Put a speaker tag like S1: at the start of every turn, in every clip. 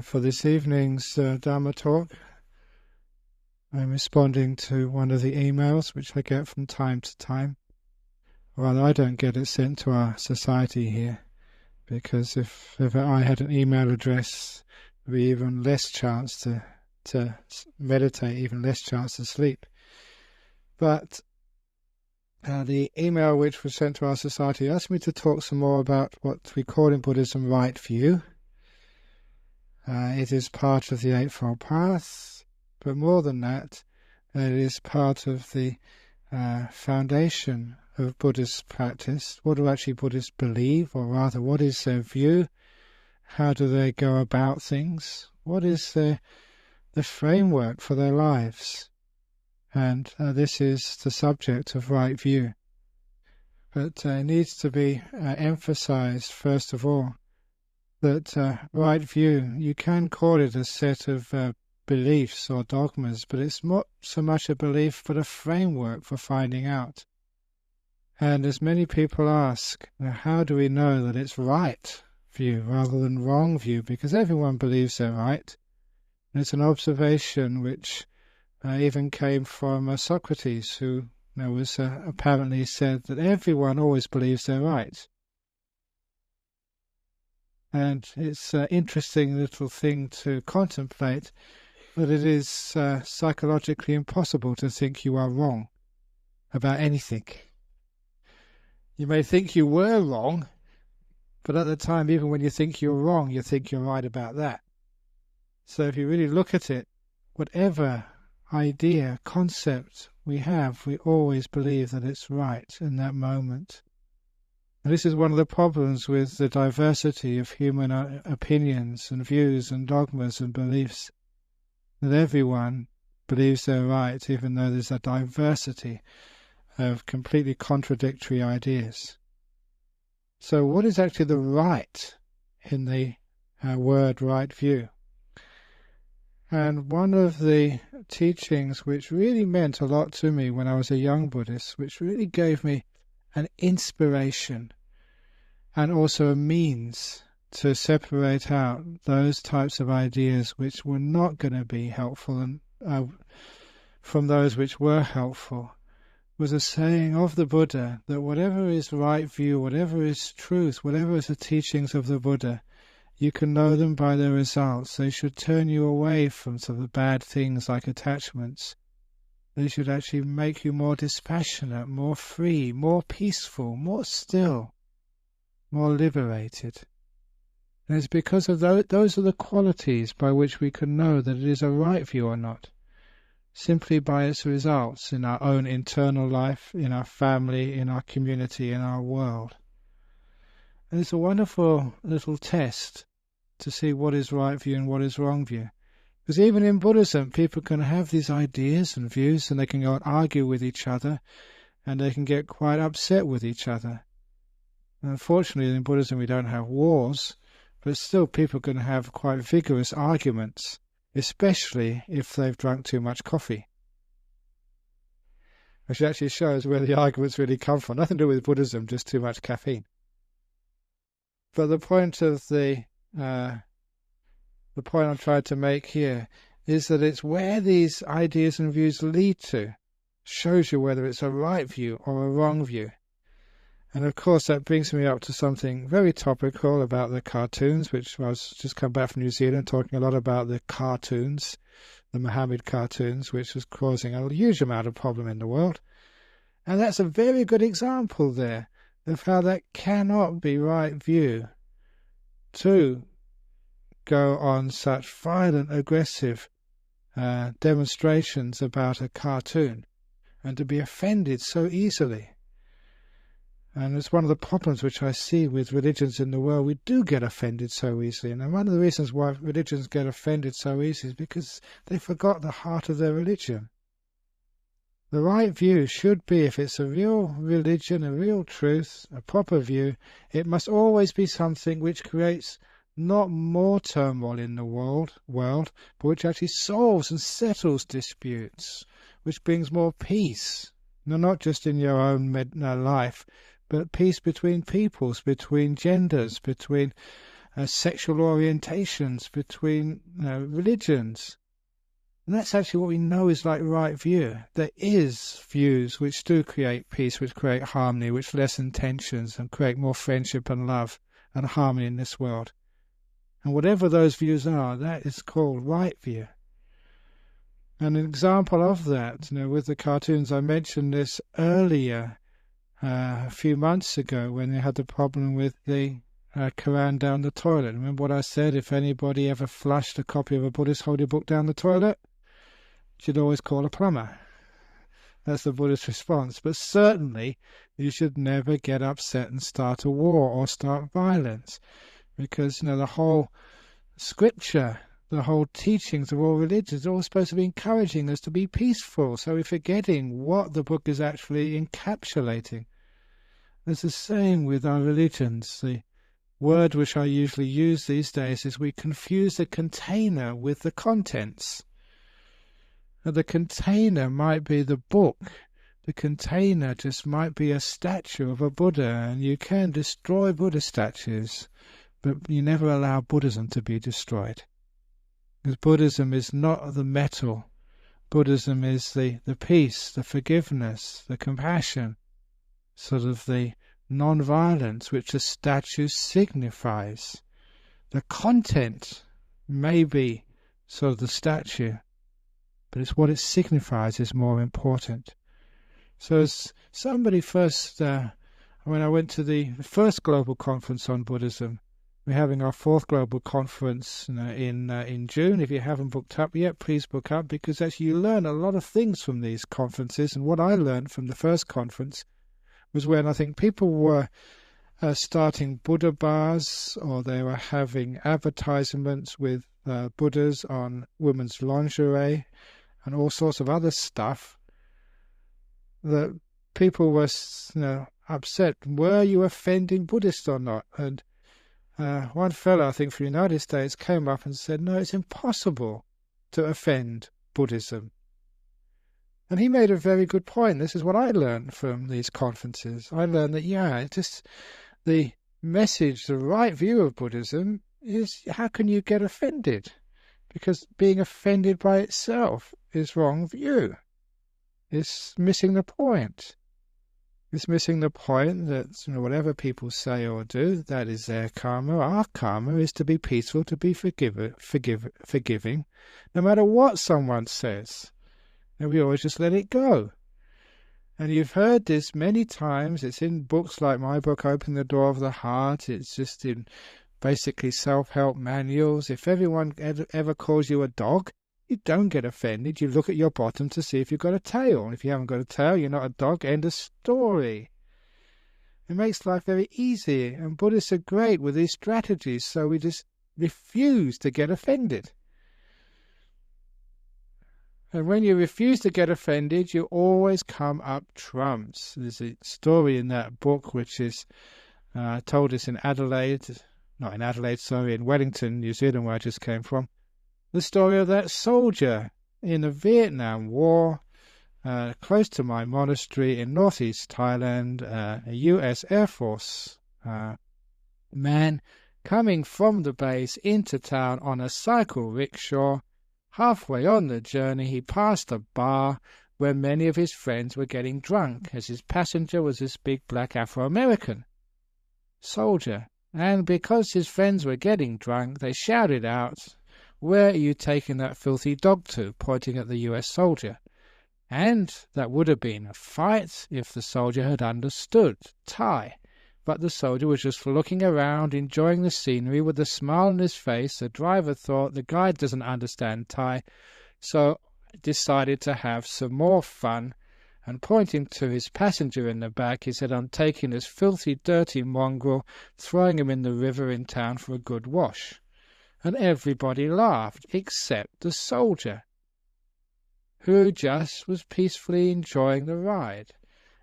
S1: For this evening's Dhamma talk, I'm responding to one of the emails which I get from time to time. Rather, I don't get it sent to our society here, because if ever I had an email address, there'd be even less chance to meditate, even less chance to sleep. But the email which was sent to our society asked me to talk some more about what we call in Buddhism right view. It is part of the Eightfold Path, but more than that, it is part of the foundation of Buddhist practice. What do actually Buddhists believe, or rather, what is their view? How do they go about things? What is the framework for their lives? And this is the subject of right view. But it needs to be emphasized, first of all, that right view, you can call it a set of beliefs or dogmas, but it's not so much a belief, but a framework for finding out. And as many people ask, how do we know that it's right view rather than wrong view? Because everyone believes they're right. And it's an observation which even came from Socrates, who was apparently said that everyone always believes they're right. And it's an interesting little thing to contemplate, that it is psychologically impossible to think you are wrong about anything. You may think you were wrong, but at the time, even when you think you're wrong, you think you're right about that. So if you really look at it, whatever idea, concept we have, we always believe that it's right in that moment. And this is one of the problems with the diversity of human opinions and views and dogmas and beliefs, that everyone believes they're right, even though there's a diversity of completely contradictory ideas. So what is actually the right in the word right view? And one of the teachings which really meant a lot to me when I was a young Buddhist, which really gave me an inspiration and also a means to separate out those types of ideas which were not going to be helpful and from those which were helpful, was a saying of the Buddha that whatever is right view, whatever is truth, whatever is the teachings of the Buddha, you can know them by their results. They should turn you away from some of the bad things like attachments. They should actually make you more dispassionate, more free, more peaceful, more still, more liberated. And it's because of those are the qualities by which we can know that it is a right view or not, simply by its results in our own internal life, in our family, in our community, in our world. And it's a wonderful little test to see what is right view and what is wrong view. Because even in Buddhism, people can have these ideas and views, and they can go and argue with each other, and they can get quite upset with each other. And unfortunately, in Buddhism, we don't have wars, but still people can have quite vigorous arguments, especially if they've drunk too much coffee. Which actually shows where the arguments really come from. Nothing to do with Buddhism, just too much caffeine. But the point of the point I'm trying to make here is that it's where these ideas and views lead to shows you whether it's a right view or a wrong view. And of course that brings me up to something very topical about the cartoons, which I was just come back from New Zealand talking a lot about the cartoons, the Muhammad cartoons, which was causing a huge amount of problem in the world. And that's a very good example there of how that cannot be right view to go on such violent, aggressive demonstrations about a cartoon and to be offended so easily. And it's one of the problems which I see with religions in the world. We do get offended so easily. And one of the reasons why religions get offended so easily is because they forgot the heart of their religion. The right view should be, if it's a real religion, a real truth, a proper view, it must always be something which creates not more turmoil in the world, but which actually solves and settles disputes, which brings more peace, not just in your own life, but peace between peoples, between genders, between sexual orientations between religions. And that's actually what we know is like right view. There is views which do create peace, which create harmony, which lessen tensions and create more friendship and love and harmony in this world. And whatever those views are, that is called right view. And an example of that, with the cartoons, I mentioned this earlier, a few months ago, when they had the problem with the Quran down the toilet. Remember what I said? If anybody ever flushed a copy of a Buddhist holy book down the toilet, you should always call a plumber. That's the Buddhist response. But certainly, you should never get upset and start a war or start violence. Because, the whole scripture, the whole teachings of all religions are all supposed to be encouraging us to be peaceful. So we're forgetting what the book is actually encapsulating. It's the same with our religions. The word which I usually use these days is we confuse the container with the contents. Now, the container might be the book. The container just might be a statue of a Buddha, and you can destroy Buddha statues, but you never allow Buddhism to be destroyed. Because Buddhism is not the metal. Buddhism is the peace, the forgiveness, the compassion, sort of the non-violence which the statue signifies. The content may be sort of the statue, but it's what it signifies is more important. So as somebody first, when I went to the first global conference on Buddhism, we're having our fourth global conference in June. If you haven't booked up yet, please book up, because actually you learn a lot of things from these conferences. And what I learned from the first conference was when I think people were starting Buddha bars, or they were having advertisements with Buddhas on women's lingerie and all sorts of other stuff, that people were upset. Were you offending Buddhists or not? And one fellow, I think from the United States, came up and said, no, it's impossible to offend Buddhism. And he made a very good point. This is what I learned from these conferences. I learned that, just the message, the right view of Buddhism is, how can you get offended? Because being offended by itself is wrong view. It's missing the point. It's missing the point that whatever people say or do, that is their karma. Our karma is to be peaceful, to be forgiving, no matter what someone says. And we always just let it go. And you've heard this many times. It's in books like my book, Open the Door of the Heart. It's just in basically self-help manuals. If everyone ever calls you a dog, you don't get offended. You look at your bottom to see if you've got a tail. And if you haven't got a tail, you're not a dog. End of story. It makes life very easy. And Buddhists are great with these strategies. So we just refuse to get offended. And when you refuse to get offended, you always come up trumps. There's a story in that book which is told us in in Wellington, New Zealand, where I just came from. The story of that soldier in the Vietnam War, close to my monastery in northeast Thailand, a US Air Force man coming from the base into town on a cycle rickshaw. Halfway on the journey, he passed a bar where many of his friends were getting drunk, as his passenger was this big black Afro-American soldier. And because his friends were getting drunk, they shouted out, "Where are you taking that filthy dog to?" pointing at the US soldier. And that would have been a fight if the soldier had understood Thai. But the soldier was just looking around, enjoying the scenery with a smile on his face. The driver thought the guy doesn't understand Thai, so decided to have some more fun. And pointing to his passenger in the back, he said, "I'm taking this filthy, dirty mongrel, throwing him in the river in town for a good wash." And everybody laughed, except the soldier, who just was peacefully enjoying the ride.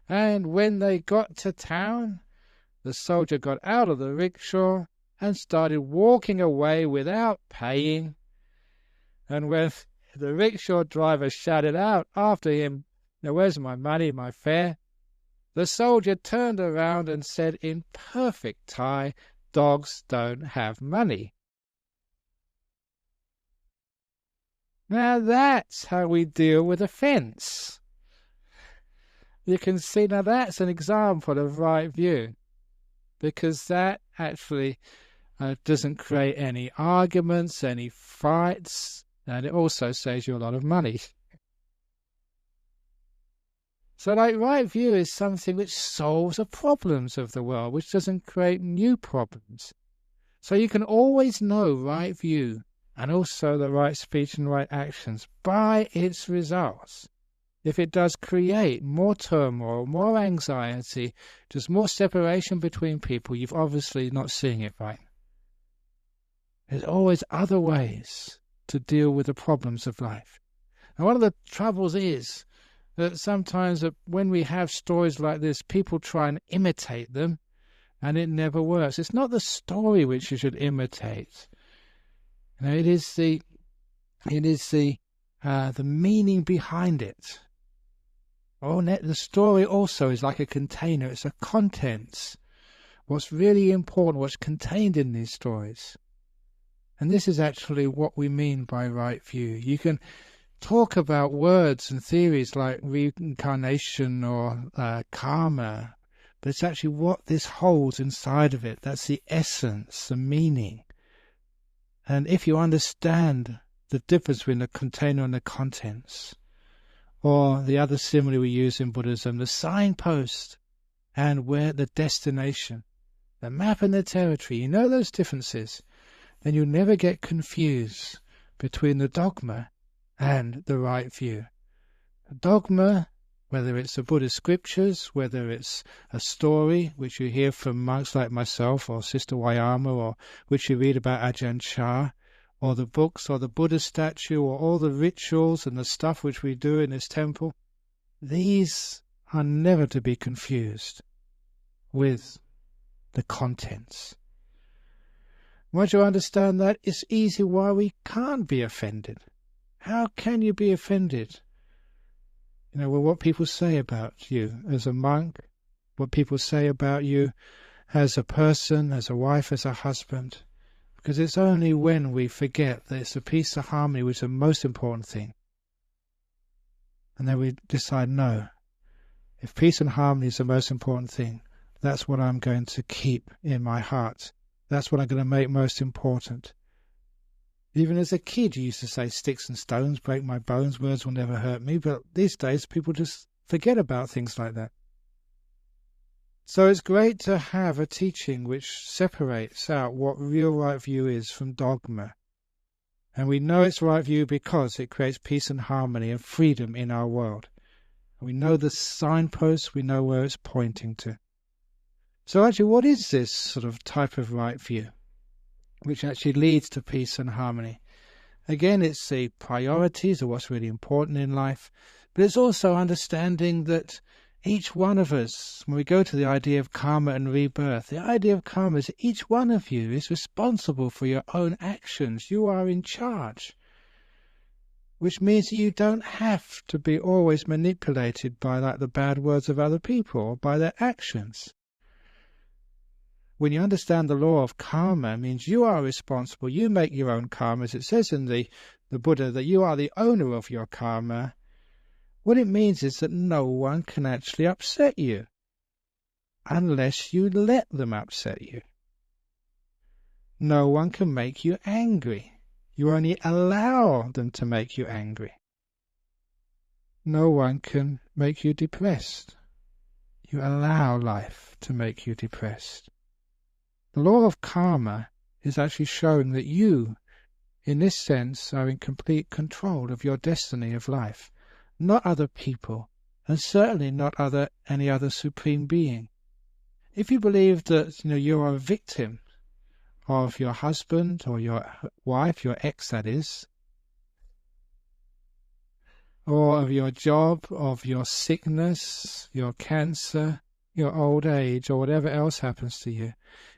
S1: And when they got to town, the soldier got out of the rickshaw and started walking away without paying. And when the rickshaw driver shouted out after him, "Now where's my money, my fare?" the soldier turned around and said in perfect Thai, dogs don't have money. Now that's how we deal with offence. You can see, now that's an example of right view, because that actually doesn't create any arguments, any fights, and it also saves you a lot of money. So right view is something which solves the problems of the world, which doesn't create new problems. So you can always know right view and also the right speech and right actions by its results. If it does create more turmoil, more anxiety, just more separation between people, you've obviously not seeing it right. There's always other ways to deal with the problems of life. And one of the troubles is that sometimes when we have stories like this, people try and imitate them, and it never works. It's not the story which you should imitate. It is the meaning behind it. The story also is like a container. It's the contents. What's really important, what's contained in these stories. And this is actually what we mean by right view. You can talk about words and theories like reincarnation or karma, but it's actually what this holds inside of it. That's the essence, the meaning. And if you understand the difference between the container and the contents, or the other simile we use in Buddhism, the signpost and where the destination, the map and the territory, you know those differences, then you'll never get confused between the dogma and the right view. Dogma, whether it's the Buddhist scriptures, whether it's a story which you hear from monks like myself or Sister Wayama, or which you read about Ajahn Chah, or the books or the Buddha statue, or all the rituals and the stuff which we do in this temple, these are never to be confused with the contents. Once you understand that, it's easy why we can't be offended. How can you be offended? What people say about you as a monk, what people say about you as a person, as a wife, as a husband. Because it's only when we forget that it's the peace and harmony which is the most important thing. And then we decide, no, if peace and harmony is the most important thing, that's what I'm going to keep in my heart. That's what I'm going to make most important. Even as a kid, you used to say, sticks and stones break my bones, words will never hurt me. But these days, people just forget about things like that. So it's great to have a teaching which separates out what real right view is from dogma. And we know it's right view because it creates peace and harmony and freedom in our world. We know the signposts, we know where it's pointing to. So actually, what is this sort of type of right view, which actually leads to peace and harmony? Again, it's the priorities of what's really important in life, but it's also understanding that each one of us, when we go to the idea of karma and rebirth, the idea of karma is that each one of you is responsible for your own actions. You are in charge, which means that you don't have to be always manipulated by the bad words of other people or by their actions. When you understand the law of karma, it means you are responsible. You make your own karma. As it says in the Buddha, that you are the owner of your karma. What it means is that no one can actually upset you unless you let them upset you. No one can make you angry. You only allow them to make you angry. No one can make you depressed. You allow life to make you depressed. The law of karma is actually showing that you, in this sense, are in complete control of your destiny of life. Not other people, and certainly not any other supreme being. If you believe that you are a victim of your husband or your wife, your ex that is, or of your job, of your sickness, your cancer, your old age, or whatever else happens to you,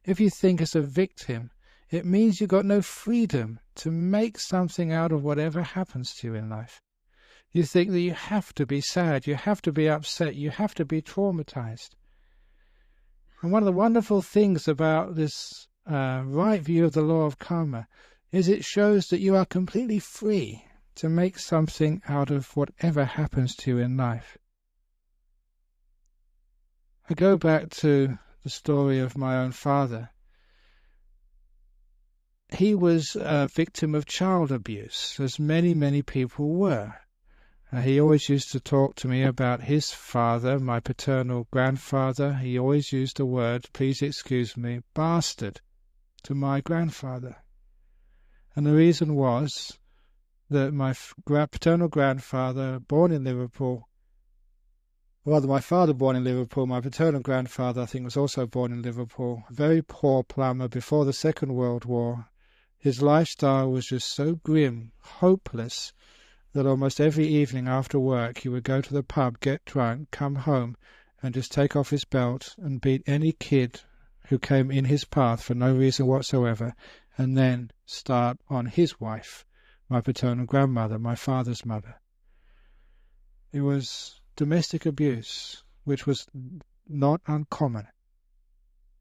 S1: if you think as a victim, it means you've got no freedom to make something out of whatever happens to you in life. You think that you have to be sad, you have to be upset, you have to be traumatized. And one of the wonderful things about this right view of the law of karma is it shows that you are completely free to make something out of whatever happens to you in life. I go back to the story of my own father. He was a victim of child abuse, as many, many people were. He always used to talk to me about his father, my paternal grandfather. He always used the word, please excuse me, bastard, to my grandfather. And the reason was that my paternal grandfather, born in Liverpool, rather my father born in Liverpool, my paternal grandfather I think was also born in Liverpool, a very poor plumber before the Second World War. His lifestyle was just so grim, hopeless, that almost every evening after work he would go to the pub, get drunk, come home and just take off his belt and beat any kid who came in his path for no reason whatsoever, and then start on his wife, my paternal grandmother, my father's mother. It was domestic abuse, which was not uncommon.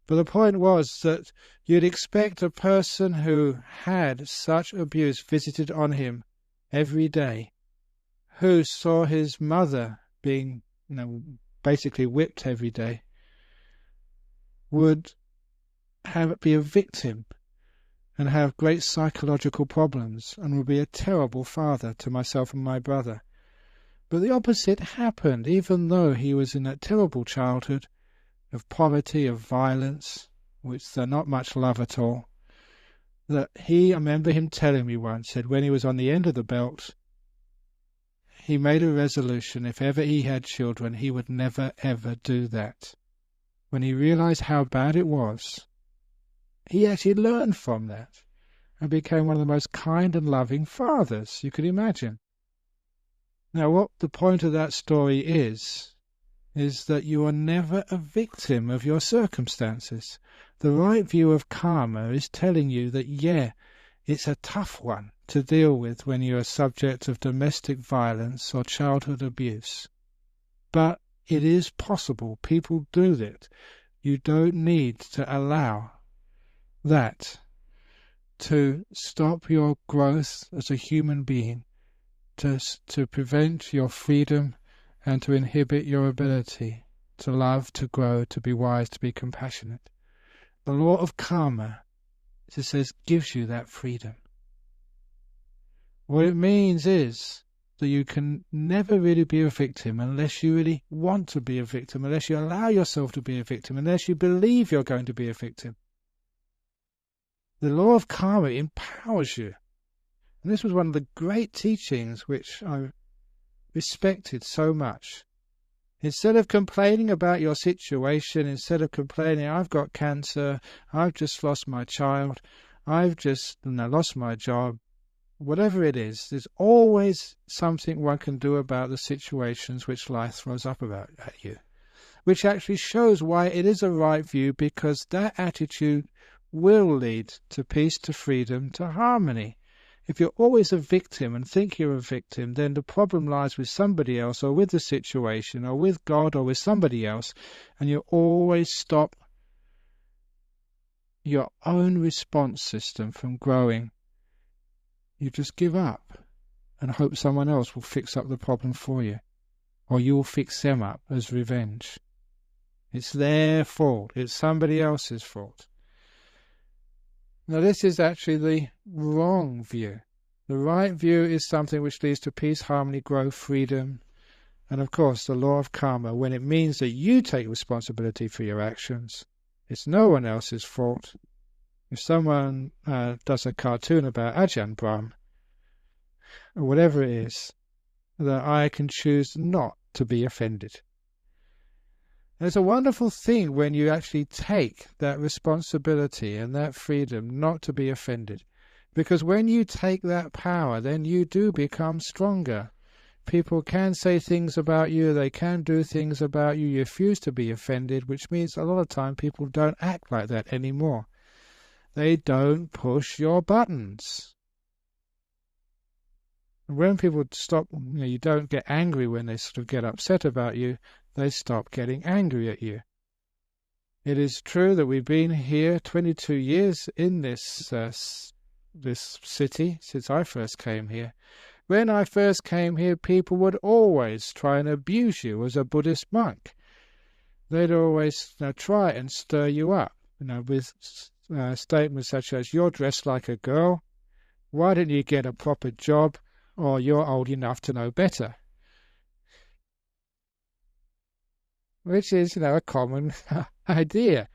S1: But the point was that you'd expect a person who had such abuse visited on him every day, who saw his mother being, basically whipped every day, would be a victim and have great psychological problems and would be a terrible father to myself and my brother. But the opposite happened, even though he was in that terrible childhood of poverty, of violence, which they're not much love at all. I remember him telling me once, said when he was on the end of the belt, he made a resolution, if ever he had children, he would never ever do that. When he realized how bad it was, he actually learned from that and became one of the most kind and loving fathers you could imagine. Now, what the point of that story is that you are never a victim of your circumstances. The right view of karma is telling you that, it's a tough one to deal with when you're a subject of domestic violence or childhood abuse. But it is possible. People do that. You don't need to allow that to stop your growth as a human being, to prevent your freedom and to inhibit your ability to love, to grow, to be wise, to be compassionate. The law of karma, it says, gives you that freedom. What it means is that you can never really be a victim unless you really want to be a victim, unless you allow yourself to be a victim, unless you believe you're going to be a victim. The law of karma empowers you. And this was one of the great teachings which I respected so much. Instead of complaining about your situation, instead of complaining, I've got cancer, I've just lost my child, I've just lost my job, whatever it is, there's always something one can do about the situations which life throws up at you, which actually shows why it is a right view, because that attitude will lead to peace, to freedom, to harmony. If you're always a victim and think you're a victim, then the problem lies with somebody else or with the situation or with God or with somebody else, and you always stop your own response system from growing. You just give up and hope someone else will fix up the problem for you, or you will fix them up as revenge. It's their fault. It's somebody else's fault. Now, this is actually the wrong view. The right view is something which leads to peace, harmony, growth, freedom, and of course the law of karma, when it means that you take responsibility for your actions. It's no one else's fault. If someone does a cartoon about Ajahn Brahm, or whatever it is, that I can choose not to be offended. And it's a wonderful thing when you actually take that responsibility and that freedom not to be offended. Because when you take that power, then you do become stronger. People can say things about you, they can do things about you, you refuse to be offended, which means a lot of time people don't act like that anymore. They don't push your buttons. When people stop, you don't get angry when they sort of get upset about you, they stop getting angry at you. It is true that we've been here 22 years in this city since I first came here. When I first came here, people would always try and abuse you as a Buddhist monk. They'd always try and stir you up, with statements such as, "You're dressed like a girl, why don't you get a proper job, or you're old enough to know better?" Which is, a common idea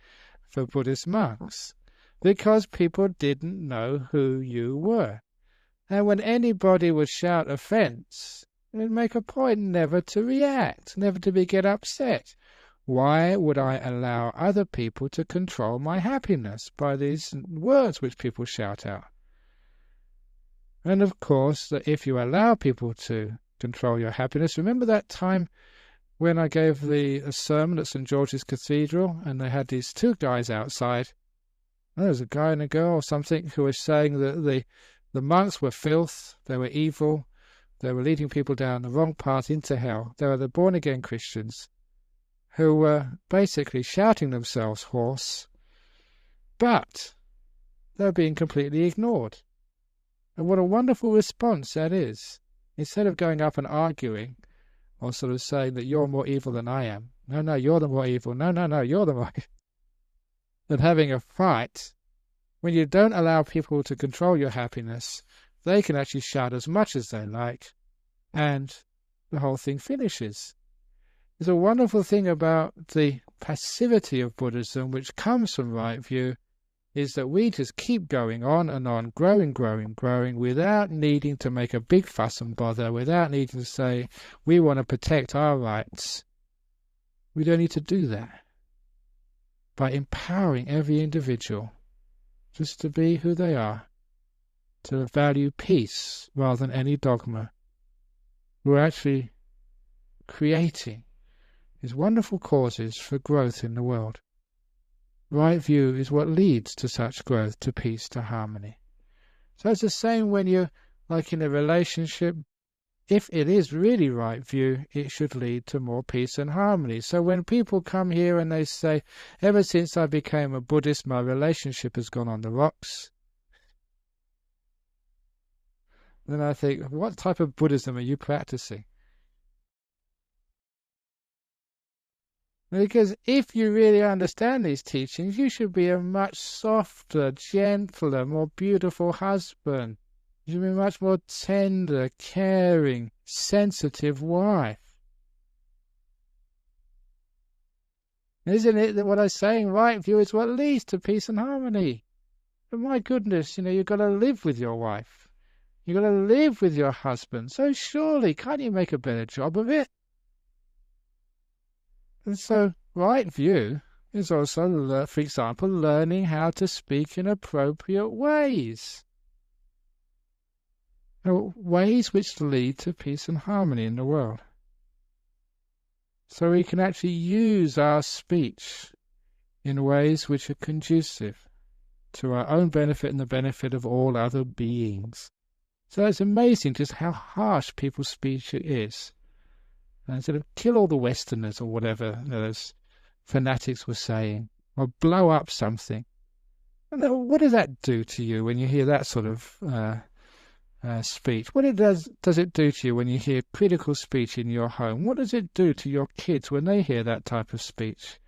S1: for Buddhist monks, because people didn't know who you were. And when anybody would shout offense, it'd make a point never to react, never to get upset. Why would I allow other people to control my happiness by these words which people shout out? And of course, that if you allow people to control your happiness, remember that time when I gave a sermon at St. George's Cathedral, and they had these two guys outside. There was a guy and a girl or something who was saying that the monks were filth, they were evil, they were leading people down the wrong path into hell. They were the born-again Christians who were basically shouting themselves hoarse, but they were being completely ignored. And what a wonderful response that is. Instead of going up and arguing, or sort of saying that you're more evil than I am. No, you're the more evil. No, you're the more evil. Than having a fight, when you don't allow people to control your happiness, they can actually shout as much as they like, and the whole thing finishes. There's a wonderful thing about the passivity of Buddhism, which comes from right view, is that we just keep going on and on, growing, without needing to make a big fuss and bother, without needing to say, we want to protect our rights. We don't need to do that. By empowering every individual just to be who they are, to value peace rather than any dogma, we're actually creating these wonderful causes for growth in the world. Right view is what leads to such growth, to peace, to harmony. So it's the same when you're like in a relationship. If it is really right view, it should lead to more peace and harmony. So when people come here and they say, ever since I became a Buddhist, my relationship has gone on the rocks, then I think, what type of Buddhism are you practicing? Because if you really understand these teachings, you should be a much softer, gentler, more beautiful husband. You should be a much more tender, caring, sensitive wife. Isn't it that what I'm saying, right view, is what leads to peace and harmony? But my goodness, you've got to live with your wife. You've got to live with your husband. So surely, can't you make a better job of it? And so, right view is also, for example, learning how to speak in appropriate ways. Ways which lead to peace and harmony in the world. So we can actually use our speech in ways which are conducive to our own benefit and the benefit of all other beings. So it's amazing just how harsh people's speech is. And sort of kill all the Westerners or whatever those fanatics were saying, or blow up something. And what does that do to you when you hear that sort of speech? What does it do to you when you hear critical speech in your home? What does it do to your kids when they hear that type of speech?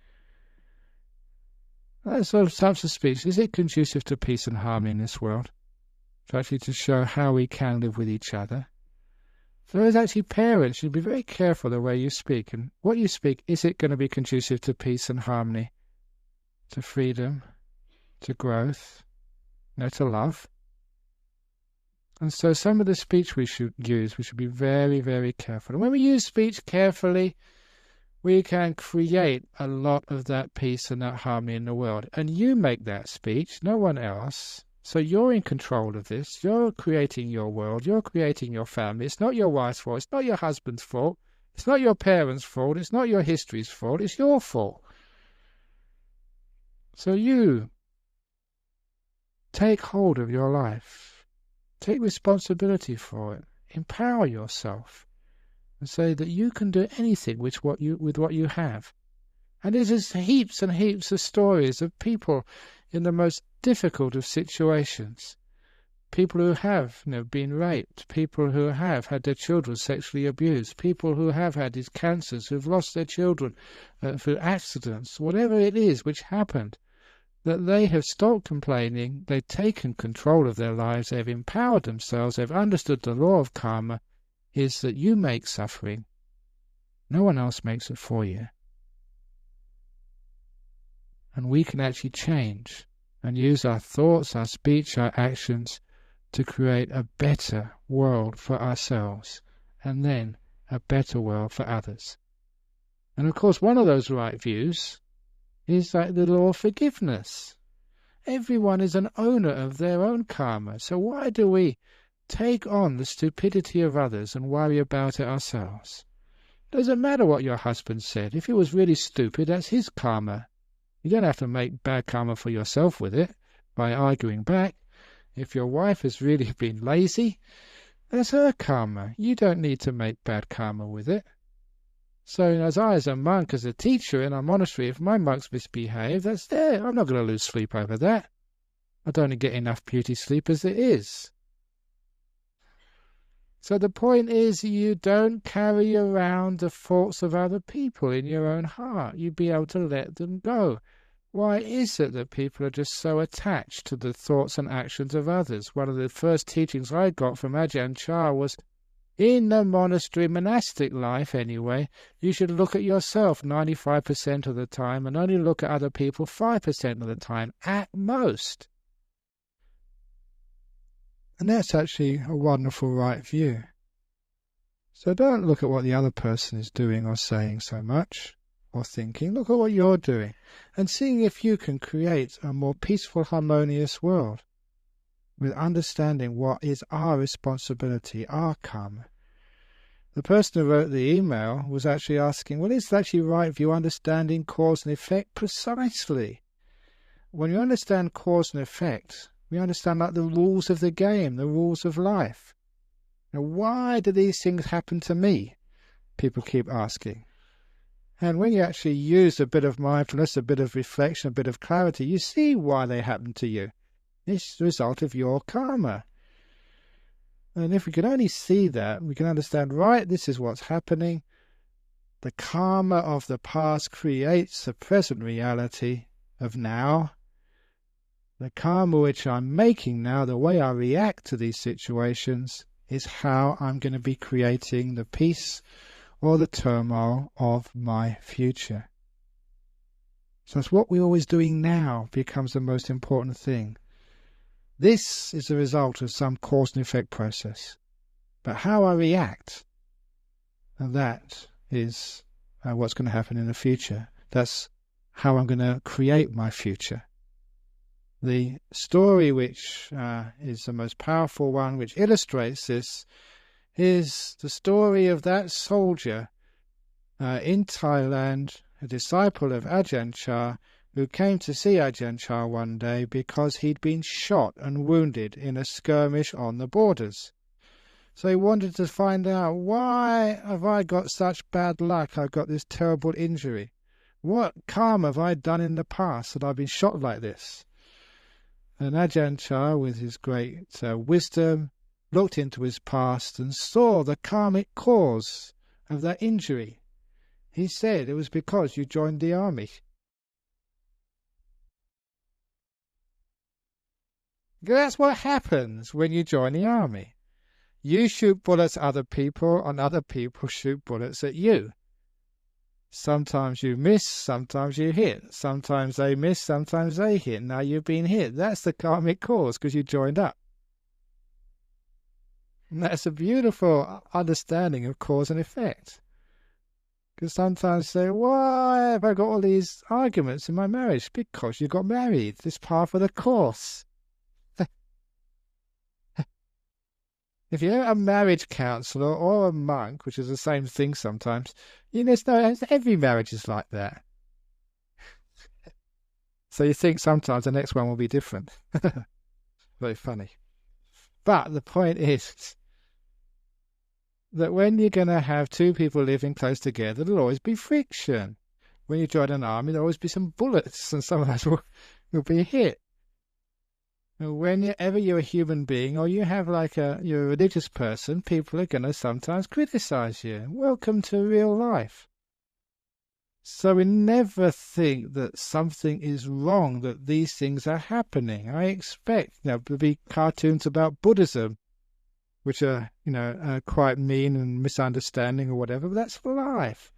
S1: That sort of types of speech, is it conducive to peace and harmony in this world? To actually to show how we can live with each other. So as actually parents, you'd be very careful the way you speak. And what you speak, is it going to be conducive to peace and harmony? To freedom? To growth? To love? And so some of the speech we should use, we should be very, very careful. And when we use speech carefully, we can create a lot of that peace and that harmony in the world. And you make that speech, no one else. So you're in control of this. You're creating your world. You're creating your family. It's not your wife's fault. It's not your husband's fault. It's not your parents' fault. It's not your history's fault. It's your fault. So you take hold of your life. Take responsibility for it. Empower yourself. And say that you can do anything with what you have. And there's just heaps and heaps of stories of people in the most difficult of situations. People who have been raped, people who have had their children sexually abused, people who have had these cancers, who've lost their children through accidents, whatever it is which happened, that they have stopped complaining, they've taken control of their lives, they've empowered themselves, they've understood the law of karma is that you make suffering, no one else makes it for you. And we can actually change and use our thoughts, our speech, our actions to create a better world for ourselves, and then a better world for others. And of course, one of those right views is like the law of forgiveness. Everyone is an owner of their own karma, so why do we take on the stupidity of others and worry about it ourselves? Doesn't matter what your husband said. If it was really stupid, that's his karma. You don't have to make bad karma for yourself with it by arguing back. If your wife has really been lazy, that's her karma. You don't need to make bad karma with it. So as a monk, as a teacher in our monastery, if my monks misbehave, that's there. I'm not going to lose sleep over that. I don't get enough beauty sleep as it is. So the point is, you don't carry around the faults of other people in your own heart. You be able to let them go. Why is it that people are just so attached to the thoughts and actions of others? One of the first teachings I got from Ajahn Chah was, in the monastery, monastic life anyway, you should look at yourself 95% of the time and only look at other people 5% of the time, at most. And that's actually a wonderful right view. So don't look at what the other person is doing or saying so much, or thinking. Look at what you're doing, and seeing if you can create a more peaceful, harmonious world, with understanding what is our responsibility, our karma. The person who wrote the email was actually asking, well, is it actually right view understanding cause and effect? Precisely. When you understand cause and effect, we understand like the rules of the game, the rules of life. Now, why do these things happen to me? People keep asking. And when you actually use a bit of mindfulness, a bit of reflection, a bit of clarity, you see why they happen to you. It's the result of your karma. And if we can only see that, we can understand, right, this is what's happening. The karma of the past creates the present reality of now. The karma which I'm making now, the way I react to these situations, is how I'm going to be creating the peace or the turmoil of my future. So it's what we're always doing now becomes the most important thing. This is the result of some cause and effect process. But how I react, and that is what's going to happen in the future. That's how I'm going to create my future. The story which is the most powerful one, which illustrates this, is the story of that soldier in Thailand, a disciple of Ajahn Chah, who came to see Ajahn Chah one day because he'd been shot and wounded in a skirmish on the borders. So he wanted to find out, why have I got such bad luck? I've got this terrible injury. What karma have I done in the past that I've been shot like this? And Ajahn Chah, with his great wisdom, looked into his past and saw the karmic cause of that injury. He said it was because you joined the army. That's what happens when you join the army. You shoot bullets at other people, and other people shoot bullets at you. Sometimes you miss, sometimes you hit. Sometimes they miss, sometimes they hit. Now you've been hit. That's the karmic cause, because you joined up. And that's a beautiful understanding of cause and effect. Because sometimes you say, why have I got all these arguments in my marriage? Because you got married. It's part of the course. If you're a marriage counsellor or a monk, which is the same thing sometimes, you know, every marriage is like that. So you think sometimes the next one will be different. Very funny. But the point is that when you're going to have two people living close together, there'll always be friction. when you join an army, there'll always be some bullets, and some of those will be hit. And whenever you're a human being, or you have you're a religious person, people are going to sometimes criticize you. Welcome to real life. So we never think that something is wrong, that these things are happening. I expect there'll be cartoons about Buddhism, which are, quite mean and misunderstanding or whatever, but that's life.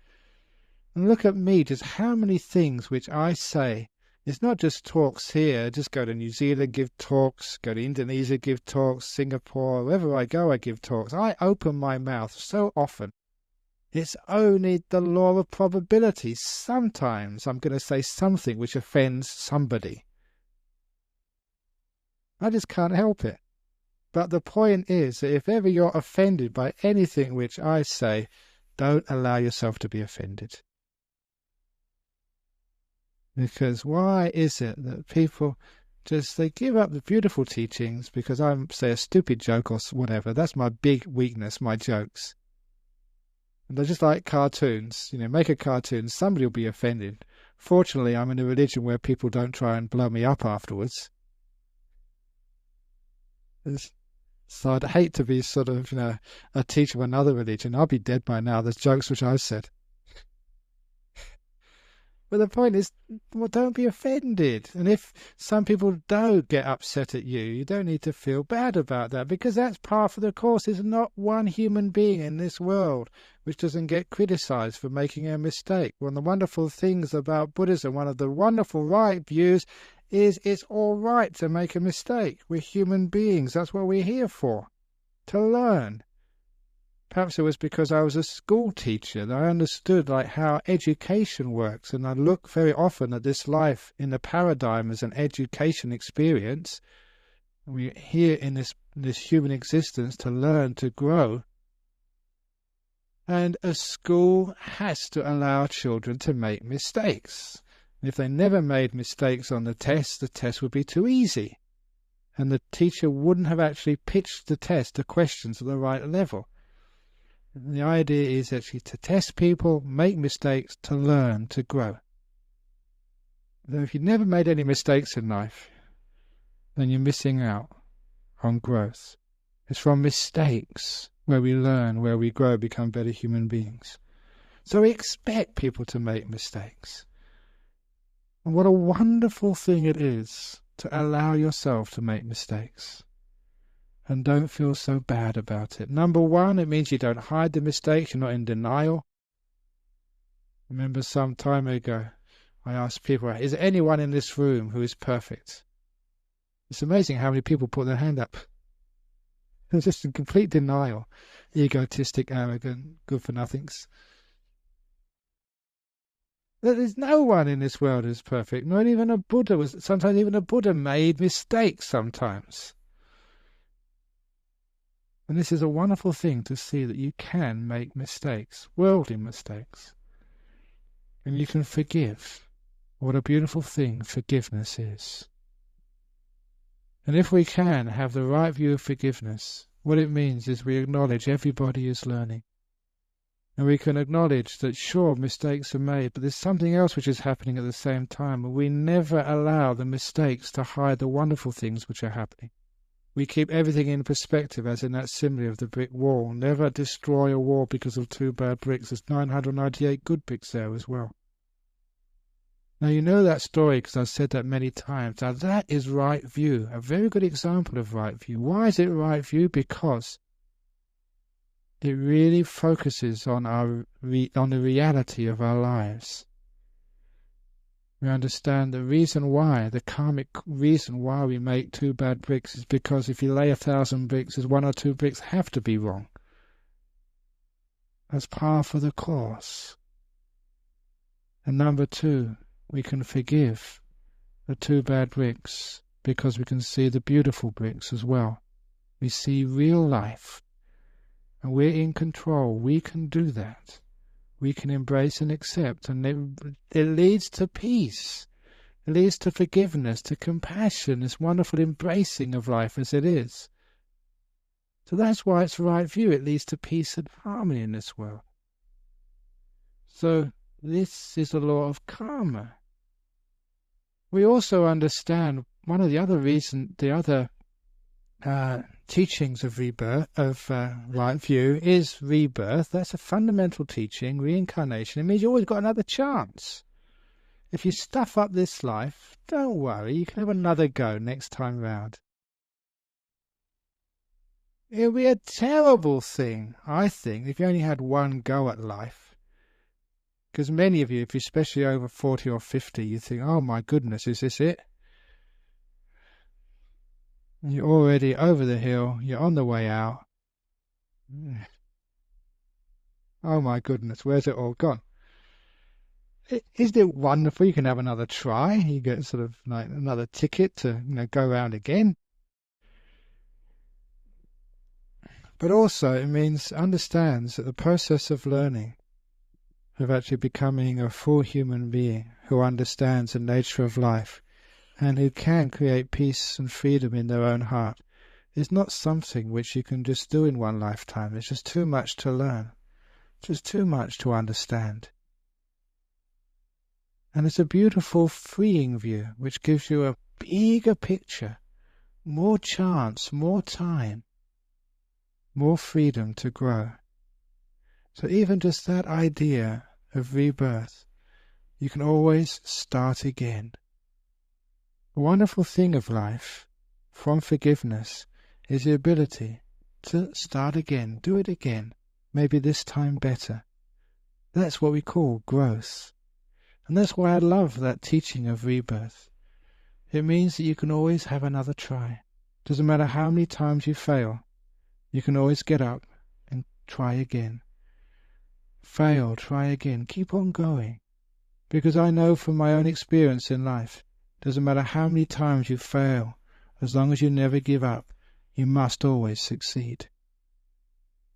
S1: And look at me, just how many things which I say. It's not just talks here, just go to New Zealand, give talks, go to Indonesia, give talks, Singapore, wherever I go, I give talks. I open my mouth so often. It's only the law of probability. Sometimes I'm going to say something which offends somebody. I just can't help it. But the point is that if ever you're offended by anything which I say, don't allow yourself to be offended. Because why is it that people they give up the beautiful teachings because I say a stupid joke or whatever? That's my big weakness, my jokes. And they're just like cartoons. Make a cartoon, somebody will be offended. Fortunately, I'm in a religion where people don't try and blow me up afterwards. So I'd hate to be sort of, a teacher of another religion. I'll be dead by now. There's jokes which I've said. But the point is, well, don't be offended. And if some people don't get upset at you, you don't need to feel bad about that, because that's part of the course. There's not one human being in this world which doesn't get criticized for making a mistake. One of the wonderful things about Buddhism, one of the wonderful right views, is it's all right to make a mistake. We're human beings. That's what we're here for, to learn. Perhaps it was because I was a school teacher that I understood how education works, and I look very often at this life in the paradigm as an education experience. We're here in this human existence to learn, to grow. And a school has to allow children to make mistakes. If they never made mistakes on the test would be too easy. And the teacher wouldn't have actually pitched the questions at the right level. And the idea is actually to test people, make mistakes, to learn, to grow. Though if you've never made any mistakes in life, then you're missing out on growth. It's from mistakes where we learn, where we grow, become better human beings. So we expect people to make mistakes. And what a wonderful thing it is to allow yourself to make mistakes. And don't feel so bad about it. Number one, it means you don't hide the mistakes, you're not in denial. I remember some time ago, I asked people, is there anyone in this room who is perfect? It's amazing how many people put their hand up. It's just in complete denial. Egotistic, arrogant, good-for-nothings. There's no one in this world who's perfect. Not even a Buddha sometimes even a Buddha made mistakes sometimes. And this is a wonderful thing to see, that you can make mistakes, worldly mistakes. And you can forgive. What a beautiful thing forgiveness is. And if we can have the right view of forgiveness, what it means is we acknowledge everybody is learning. And we can acknowledge that, sure, mistakes are made, but there's something else which is happening at the same time. And we never allow the mistakes to hide the wonderful things which are happening. We keep everything in perspective, as in that simile of the brick wall. Never destroy a wall because of 2 bad bricks. There's 998 good bricks there as well. Now you know that story because I've said that many times. Now that is right view, a very good example of right view. Why is it right view? Because it really focuses on on the reality of our lives. We understand the reason why, the karmic reason why we make 2 bad bricks is because if you lay 1,000 bricks, there's 1 or 2 bricks have to be wrong. That's par of the course. And number 2, we can forgive the 2 bad bricks because we can see the beautiful bricks as well. We see real life. And we're in control. We can do that. We can embrace and accept, and it leads to peace. It leads to forgiveness, to compassion, this wonderful embracing of life as it is. So that's why it's right view. It leads to peace and harmony in this world. So This is the law of karma. We also understand one of the other teachings of rebirth, of right view, is rebirth. That's a fundamental teaching, reincarnation. It means you always got another chance. If you stuff up this life, don't worry, you can have another go next time round. It would be a terrible thing, I think, if you only had one go at life. Because many of you, if you're especially over 40 or 50, you think, oh my goodness, is this it? You're already over the hill, you're on the way out. Oh my goodness, where's it all gone? Isn't it wonderful? You can have another try. You get sort of like another ticket to go around again. But also it understands that the process of learning, of actually becoming a full human being who understands the nature of life and who can create peace and freedom in their own heart, is not something which you can just do in one lifetime. It's just too much to learn, just too much to understand. And it's a beautiful, freeing view which gives you a bigger picture, more chance, more time, more freedom to grow. So even just that idea of rebirth, you can always start again. The wonderful thing of life, from forgiveness, is the ability to start again, do it again, maybe this time better. That's what we call growth. And that's why I love that teaching of rebirth. It means that you can always have another try. Doesn't matter how many times you fail, you can always get up and try again. Fail, try again, keep on going. Because I know from my own experience in life, doesn't matter how many times you fail, as long as you never give up, you must always succeed.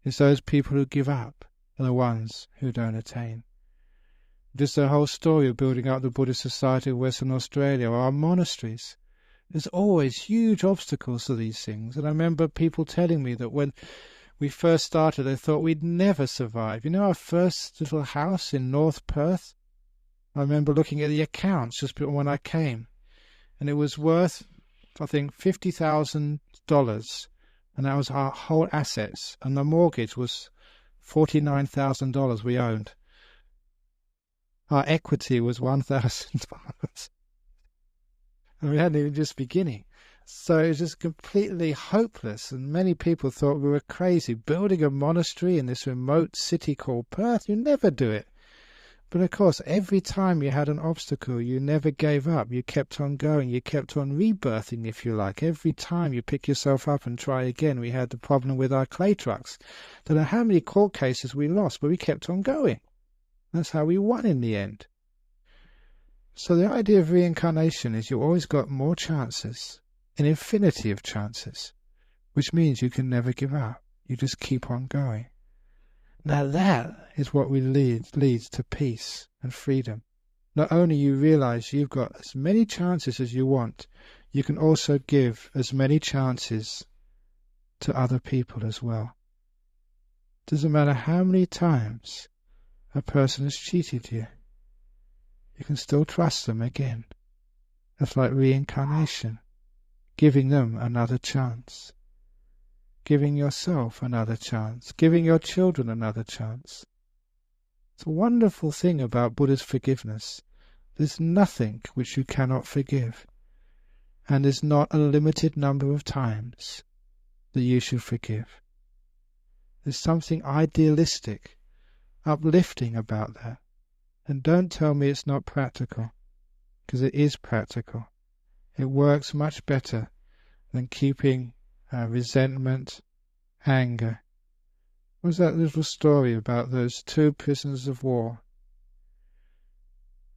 S1: It's those people who give up are the ones who don't attain. Just the whole story of building up the Buddhist Society of Western Australia or our monasteries. There's always huge obstacles to these things. And I remember people telling me that when we first started, they thought we'd never survive. You know, our first little house in North Perth? I remember looking at the accounts just when I came. And it was worth, I think, $50,000. And that was our whole assets. And the mortgage was $49,000 we owned. Our equity was $1,000. And we hadn't even just beginning. So it was just completely hopeless. And many people thought we were crazy. Building a monastery in this remote city called Perth, you never do it. But of course, every time you had an obstacle, you never gave up. You kept on going. You kept on rebirthing, if you like. Every time you pick yourself up and try again. We had the problem with our clay trucks. Don't know how many court cases we lost, but we kept on going. That's how we won in the end. So the idea of reincarnation is you've always got more chances, an infinity of chances, which means you can never give up. You just keep on going. Now that is what leads to peace and freedom. Not only you realize you've got as many chances as you want, you can also give as many chances to other people as well. Doesn't matter how many times a person has cheated you, you can still trust them again. That's like reincarnation, giving them another chance. Giving yourself another chance, giving your children another chance. It's a wonderful thing about Buddha's forgiveness. There's nothing which you cannot forgive, and there's not a limited number of times that you should forgive. There's something idealistic, uplifting about that. And don't tell me it's not practical, because it is practical. It works much better than keeping resentment, anger. What was that little story about those two prisoners of war?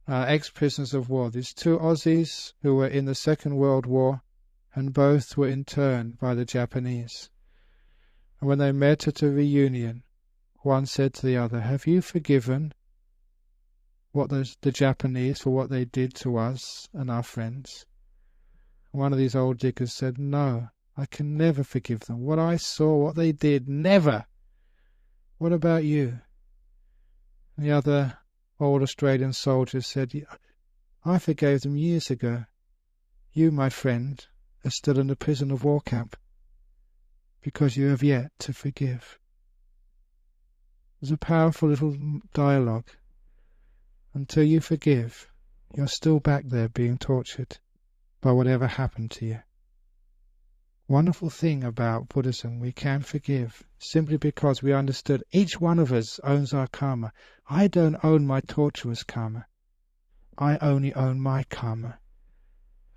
S1: Ex-prisoners of war. These two Aussies who were in the Second World War, and both were interned by the Japanese. And when they met at a reunion, one said to the other, "Have you forgiven the Japanese for what they did to us and our friends?" And one of these old diggers said, "No, I can never forgive them. What I saw, what they did, never. What about you?" And the other old Australian soldiers said, I forgave them years ago. You, my friend, are still in the prison of war camp because you have yet to forgive. It's a powerful little dialogue. Until you forgive, you're still back there being tortured by whatever happened to you. Wonderful thing about Buddhism, we can forgive simply because we understood each one of us owns our karma. I don't own my torturer's karma. I only own my karma.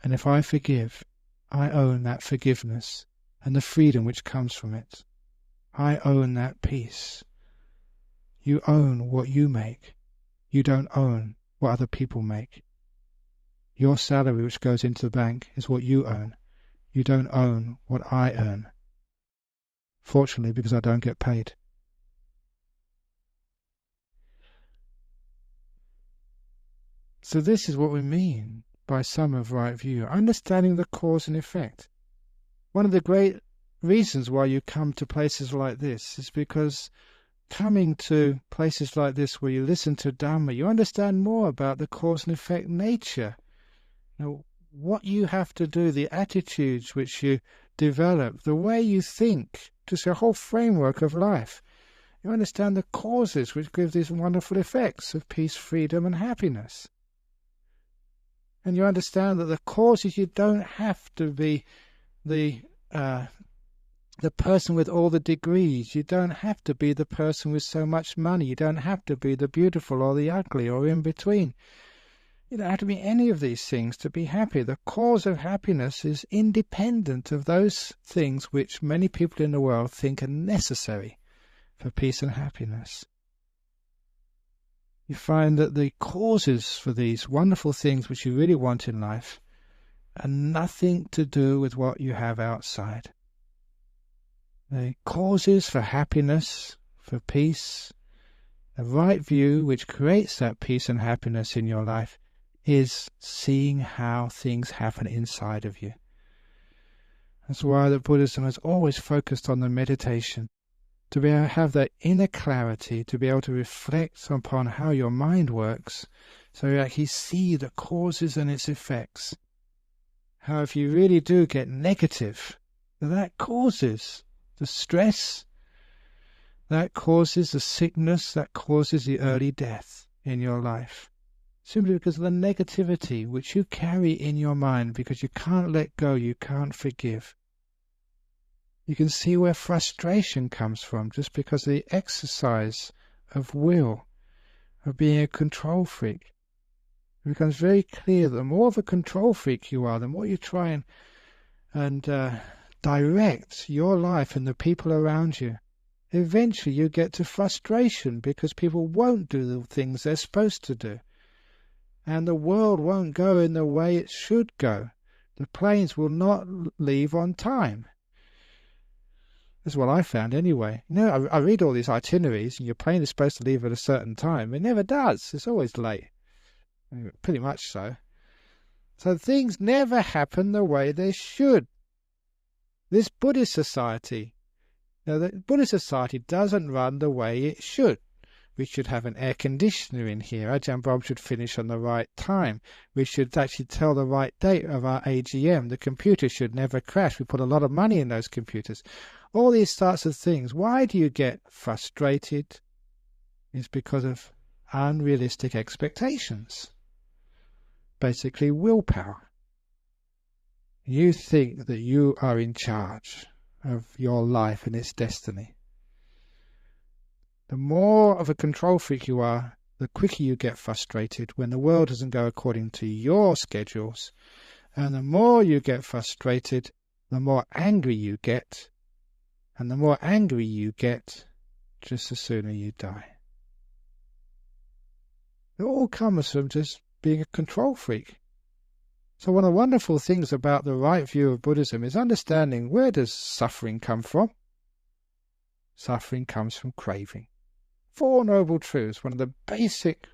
S1: And if I forgive, I own that forgiveness and the freedom which comes from it. I own that peace. You own what you make. You don't own what other people make. Your salary which goes into the bank is what you own. You don't own what I earn. Fortunately, because I don't get paid. So this is what we mean by sum of right view, understanding the cause and effect. One of the great reasons why you come to places like this is because coming to places like this where you listen to Dhamma, you understand more about the cause and effect nature. What you have to do, the attitudes which you develop, the way you think, just your whole framework of life. You understand the causes which give these wonderful effects of peace, freedom and happiness. And you understand that the causes, you don't have to be the person with all the degrees. You don't have to be the person with so much money. You don't have to be the beautiful or the ugly or in between. You don't have to be any of these things to be happy. The cause of happiness is independent of those things which many people in the world think are necessary for peace and happiness. You find that the causes for these wonderful things which you really want in life are nothing to do with what you have outside. The causes for happiness, for peace, the right view which creates that peace and happiness in your life is seeing how things happen inside of you. That's why the Buddhism has always focused on the meditation, to be able to have that inner clarity, to be able to reflect upon how your mind works, so you actually see the causes and its effects. How if you really do get negative, that causes the stress, that causes the sickness, that causes the early death in your life. Simply because of the negativity which you carry in your mind, because you can't let go, you can't forgive. You can see where frustration comes from, just because of the exercise of will, of being a control freak. It becomes very clear that the more of a control freak you are, the more you try and direct your life and the people around you. Eventually you get to frustration because people won't do the things they're supposed to do. And the world won't go in the way it should go. The planes will not leave on time. That's what I found anyway. I read all these itineraries and your plane is supposed to leave at a certain time. It never does. It's always late. Pretty much so. So things never happen the way they should. This Buddhist society, the Buddhist society doesn't run the way it should. We should have an air conditioner in here. Ajahn Brahm should finish on the right time. We should actually tell the right date of our AGM. The computer should never crash. We put a lot of money in those computers. All these sorts of things. Why do you get frustrated? It's because of unrealistic expectations. Basically, willpower. You think that you are in charge of your life and its destiny. The more of a control freak you are, the quicker you get frustrated when the world doesn't go according to your schedules. And the more you get frustrated, the more angry you get. And the more angry you get, just the sooner you die. It all comes from just being a control freak. So one of the wonderful things about the right view of Buddhism is understanding, where does suffering come from? Suffering comes from craving. Four Noble Truths, one of the basic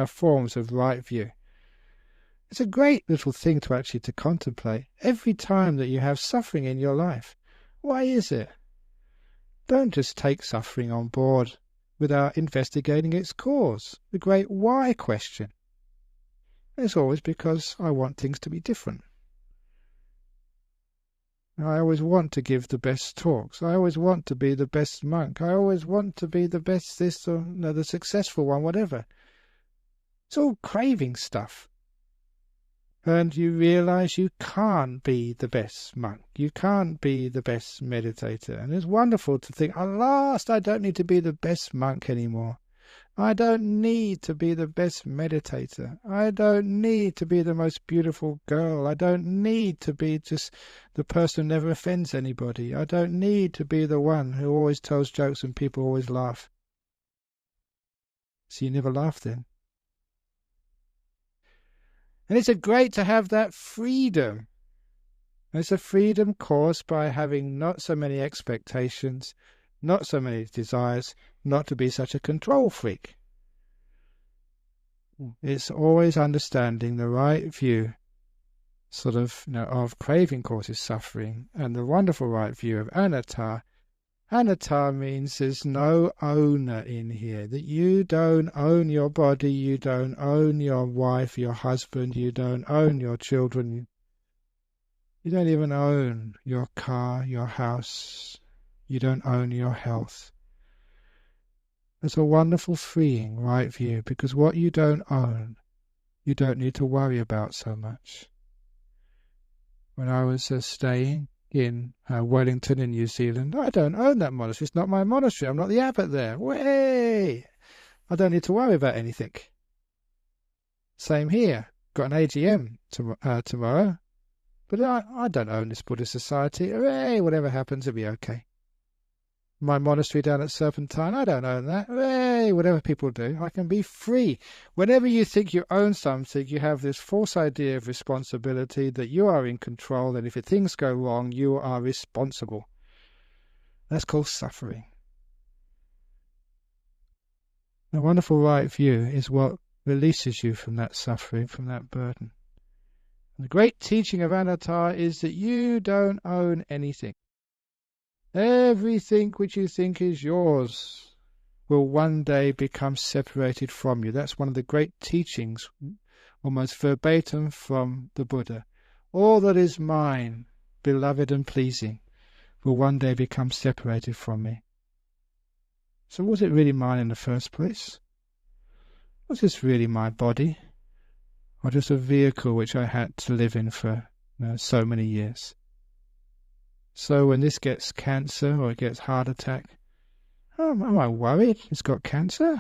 S1: forms of right view. It's a great little thing to actually to contemplate every time that you have suffering in your life. Why is it? Don't just take suffering on board without investigating its cause, the great why question. It's always because I want things to be different. I always want to give the best talks. I always want to be the best monk. I always want to be the best this or the successful one, whatever. It's all craving stuff. And you realize you can't be the best monk. You can't be the best meditator. And it's wonderful to think, at last I don't need to be the best monk anymore. I don't need to be the best meditator. I don't need to be the most beautiful girl. I don't need to be just the person who never offends anybody. I don't need to be the one who always tells jokes and people always laugh. So you never laugh then. And it's great to have that freedom. It's a freedom caused by having not so many expectations, not so many desires, not to be such a control freak. It's always understanding the right view, sort of, of craving causes suffering, and the wonderful right view of anatta. Anatta means there's no owner in here, that you don't own your body, you don't own your wife, your husband, you don't own your children, you don't even own your car, your house, you don't own your health. It's a wonderful freeing right view, because what you don't own, you don't need to worry about so much. When I was staying in Wellington in New Zealand, I don't own that monastery. It's not my monastery. I'm not the abbot there. Way! I don't need to worry about anything. Same here. Got an AGM tomorrow. But I don't own this Buddhist society. Hooray! Whatever happens, it'll be okay. My monastery down at Serpentine, I don't own that. Hooray! Whatever people do, I can be free. Whenever you think you own something, you have this false idea of responsibility, that you are in control, and if things go wrong, you are responsible. That's called suffering. The wonderful right view is what releases you from that suffering, from that burden. The great teaching of anatta is that you don't own anything. Everything which you think is yours will one day become separated from you. That's one of the great teachings, almost verbatim from the Buddha. All that is mine, beloved and pleasing, will one day become separated from me. So was it really mine in the first place? Was this really my body? Or just a vehicle which I had to live in for so many years? So when this gets cancer or it gets heart attack, am I worried it's got cancer?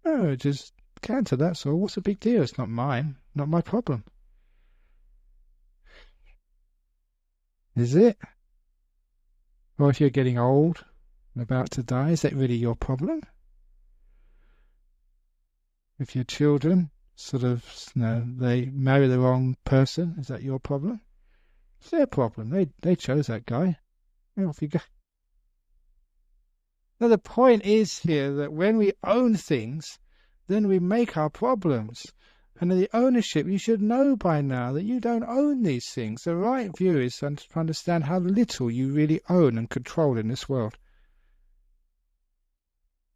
S1: No, just cancer, that's all. What's the big deal? It's not mine, not my problem. Is it? Or if you're getting old and about to die, is that really your problem? If your children they marry the wrong person, is that your problem? It's their problem. They chose that guy. Off you go. Now the point is here that when we own things, then we make our problems. And in the ownership, you should know by now that you don't own these things. The right view is to understand how little you really own and control in this world.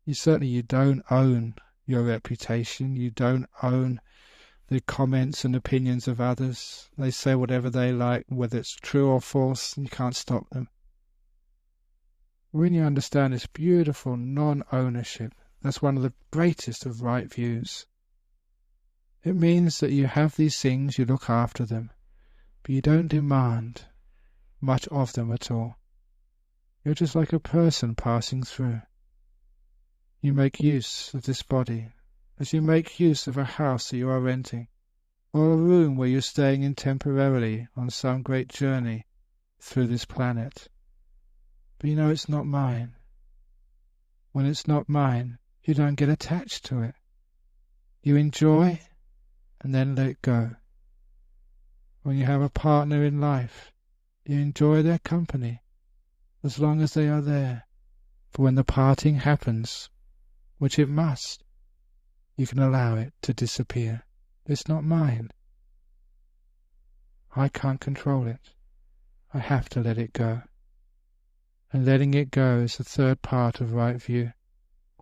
S1: You don't own your reputation. You don't own the comments and opinions of others. They say whatever they like, whether it's true or false, you can't stop them. When you understand this beautiful non-ownership, that's one of the greatest of right views. It means that you have these things, you look after them, but you don't demand much of them at all. You're just like a person passing through. You make use of this body, as you make use of a house that you are renting, or a room where you're staying in temporarily on some great journey through this planet. But you know it's not mine. When it's not mine, you don't get attached to it. You enjoy and then let it go. When you have a partner in life, you enjoy their company as long as they are there. But when the parting happens, which it must, you can allow it to disappear. It's not mine. I can't control it. I have to let it go. And letting it go is the third part of right view.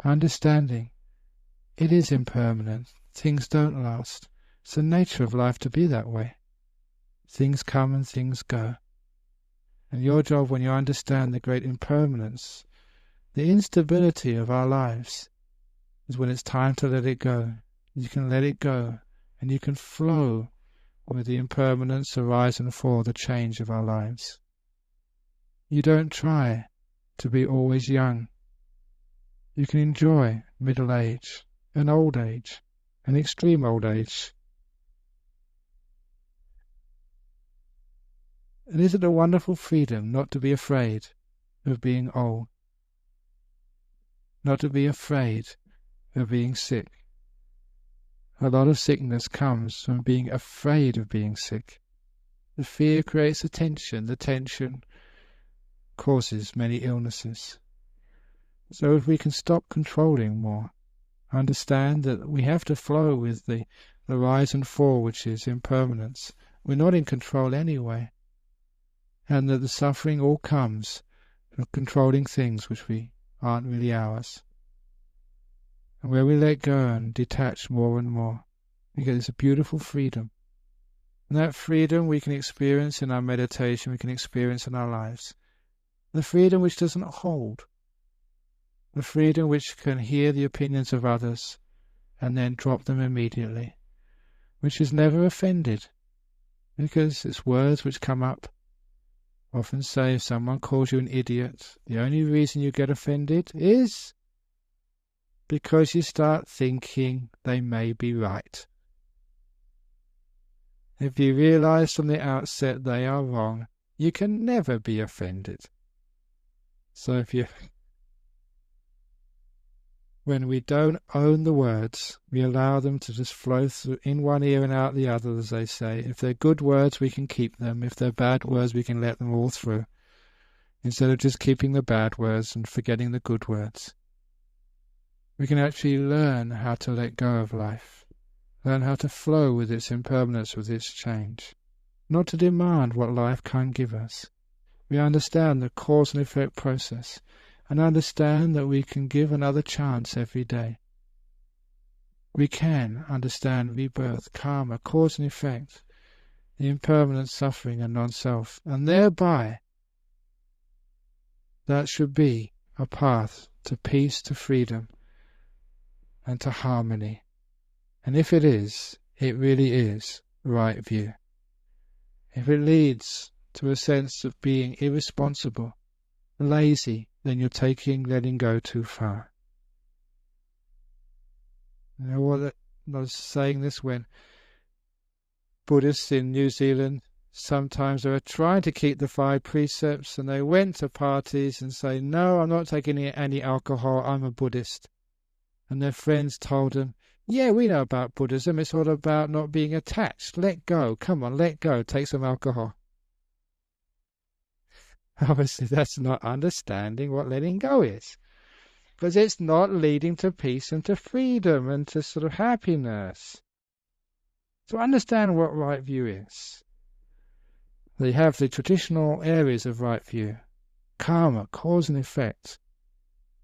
S1: Understanding it is impermanent. Things don't last. It's the nature of life to be that way. Things come and things go. And your job, when you understand the great impermanence, the instability of our lives, is when it's time to let it go. You can let it go, and you can flow with the impermanence, the rise and fall, the change of our lives. You don't try to be always young. You can enjoy middle age, an old age, an extreme old age. And isn't it a wonderful freedom not to be afraid of being old? Not to be afraid of being sick. A lot of sickness comes from being afraid of being sick. The fear creates the tension. The tension causes many illnesses. So if we can stop controlling more, understand that we have to flow with the rise and fall, which is impermanence. We're not in control anyway. And that the suffering all comes from controlling things which we aren't really ours. And where we let go and detach more and more, we get this beautiful freedom. And that freedom we can experience in our meditation, we can experience in our lives. The freedom which doesn't hold. The freedom which can hear the opinions of others and then drop them immediately. Which is never offended. Because it's words which come up. Often say if someone calls you an idiot, the only reason you get offended is because you start thinking they may be right. If you realize from the outset they are wrong, you can never be offended. So when we don't own the words, we allow them to just flow through in one ear and out the other, as they say. If they're good words, we can keep them. If they're bad words, we can let them all through. Instead of just keeping the bad words and forgetting the good words. We can actually learn how to let go of life. Learn how to flow with its impermanence, with its change. Not to demand what life can't give us. We understand the cause and effect process. And understand that we can give another chance every day. We can understand rebirth, karma, cause and effect, the impermanent suffering and non-self, and thereby that should be a path to peace, to freedom, and to harmony. And if it is, it really is right view. If it leads to a sense of being irresponsible, lazy, then you're letting go too far. You know what? I was saying this when Buddhists in New Zealand, sometimes they were trying to keep the 5 precepts, and they went to parties and say, "No, I'm not taking any alcohol, I'm a Buddhist." And their friends told them, "Yeah, we know about Buddhism, it's all about not being attached. Let go, come on, let go, take some alcohol." Obviously, that's not understanding what letting go is. Because it's not leading to peace and to freedom and to sort of happiness. To understand what right view is, they have the traditional areas of right view. Karma, cause and effect.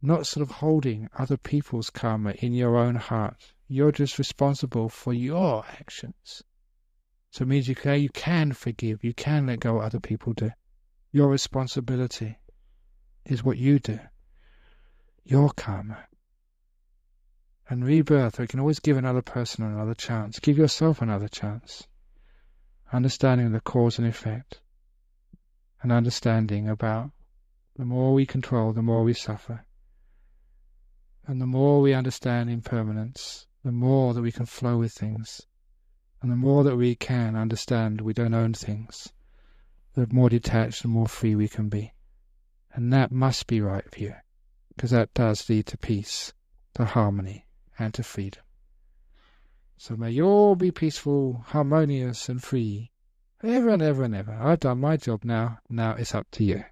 S1: Not sort of holding other people's karma in your own heart. You're just responsible for your actions. So it means you can forgive, you can let go what other people do. Your responsibility is what you do. Your karma. And rebirth, we can always give another person another chance. Give yourself another chance. Understanding the cause and effect. And understanding about the more we control, the more we suffer. And the more we understand impermanence, the more that we can flow with things. And the more that we can understand we don't own things, the more detached and more free we can be. And that must be right view, because that does lead to peace, to harmony, and to freedom. So may you all be peaceful, harmonious, and free, ever and ever and ever. I've done my job now. Now it's up to you.